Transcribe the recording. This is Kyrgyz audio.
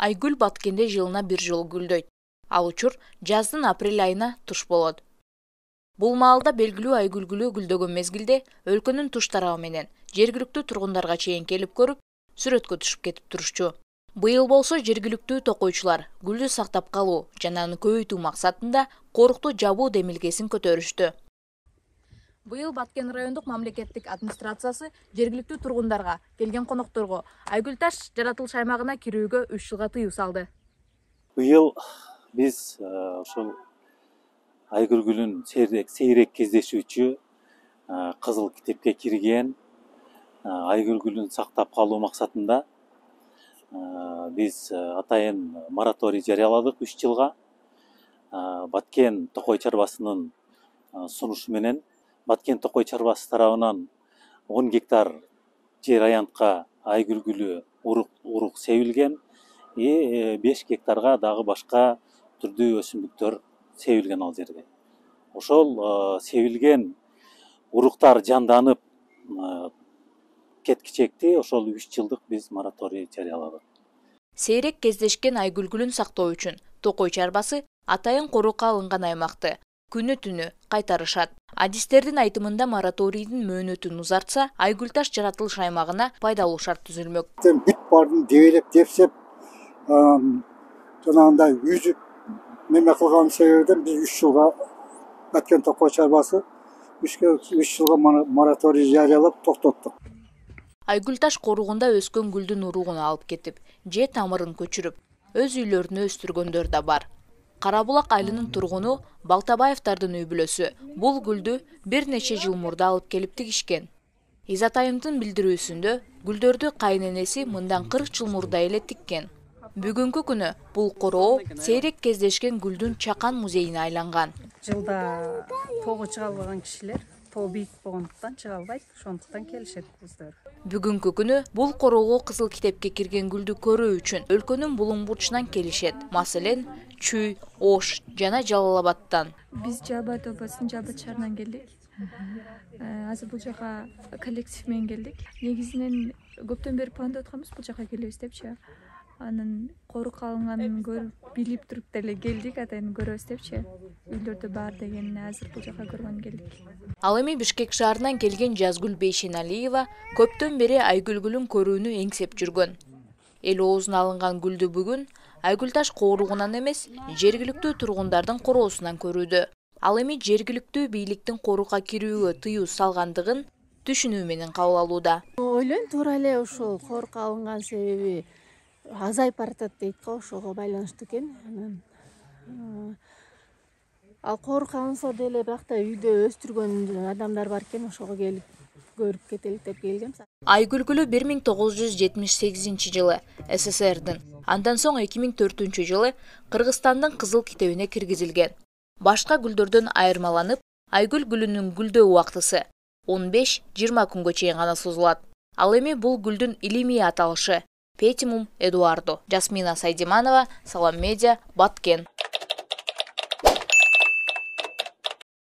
Айгүл Баткенде жылына бир жол гүлдөйт. Ал учур жаздын апрель айына туш болот. Бул маалда белгилүү айгүл гүлү гүлдөгөн мезгилде өлкөнүн туш тарабы менен жергиликтүү тургундарга чейин келип көрүп, сүрөткө түшүп кетип турушчу. Быйыл болсо жергиликтүү токойчулар гүлдү сактап калуу жана аны көбөйтүү максатында корукту жабуу демилгесин көтөрүштү. Быйыл Баткен райондук мамлекеттик администрациясы жергиликтүү тургундарга келген конокторго Айгүл таш жаратылыш аймагына кирүүгө 3 жылга тыюу салды. Быйыл биз ошол айгүл гүлүн сейрек кездешүүчү кызыл китепке кирген айгүл гүлүн сактап калуу максатында биз атайын мораторий жарыяладык 3 жылга. Баткен Токой чарбасынын сунушу менен Баткен Токой чарбасы тарабынан 10 гектар жер аянтка айгүл гүлү урук себилген, 5 гектарга дагы башка түрдүү өсүмдүктөр себилген ал жерде. Ошол себилген уруктар жанданып кеткичекти ошол 3 жылдык биз мораторий жарыяладык. Сейрек кездешкен айгүл гүлүн сактоо үчүн Токой чарбасы атайын корукка алынган аймакты күнү түнү кайтарышат. Адистердин айтымында мораторийдин мөөнөтүн узартса, Айгүл таш жаратылыш аймагына пайдалуу шарт түзүлмөк. Бүт бардын дебелеп депсеп, жанагындай үзүп неме кылган себебинен биз 3 жылга Баткен Токой чарбасы 3 жылга мораторий жарыялап токтоттук. Айгүл таш коругунда өскөн гүлдүн уругун алып кетип, же тамырын көчүрүп, өз үйлөрүнө өстүргөндөр да бар. Карабулак айылынын тургуну Балтабаевдардын үй бүлөсү бул гүлдү бир нече жыл мурда алып келип тигишкен. Изатайымдын билдирүүсүндө гүлдөрдү кайненеси мындан 40 жыл мурда эле тиккен. Бүгүнкү күнү бул короо сейрек кездешкен гүлдүн чакан музейине айланган. Жылда тоого чыга албаган кишилер тоо бийик болгондуктан чыга албайт, ошондуктан келишет кыздар. Бүгүнкү күнү бул короого кызыл китепке кирген гүлдү көрүү үчүн өлкөнүн булуң бурчунан келишет. Маселен, Чүй, Ош жана Жалал-Абадтан. Биз Жалал Абад облусунун Жалал Абад шаарынан келдик. Азыр бул жака коллектив менен келдик. Негизинен көптөн бери пландап атканбыз бул жака келебиз депчи. Анын корукка алынганын көрүп, билип туруп деле келдик, атайын көрөбүз депчи. Үйлөрдө бар деген азыр бул жака көргөн келдик. Ал эми Бишкек шаарынан келген Жазгүл Бейшеналиева көптөн бери айгүл гүлүн көрүүнү эңсеп жүргөн. Эл оозуна алынган гүлдү бүгүн Айгүл таш кооругунан эмес, жергиликтүү тургундардын короосунан көрүүдө. Ал эми жергиликтүү бийликтин корукка кирүүгө тыюу салгандыгын түшүнүү менен кабыл алууда. Ойлойм, туура эле ошол корукка алынган себеби азайып баратат дейт го, ошого байланыштуу экен. Ал корукка алынса деле биякта үйдө өстүргөн адамдар бар экен, ошого келип көрүп кетелик деп келгем. Айгүл гүлү 1978 жылы СССРдин, андан соң 2004 жылы Кыргызстандын кызыл китебине киргизилген. Башка гүлдөрдөн айырмаланып, айгүл гүлүнүн гүлдөө убактысы 15-20 күнгө чейин гана созулат. Ал эми бул гүлдүн илимий аталышы Петимум эдуардо. Жасмина Сайдиманова, Салам Медиа, Баткен.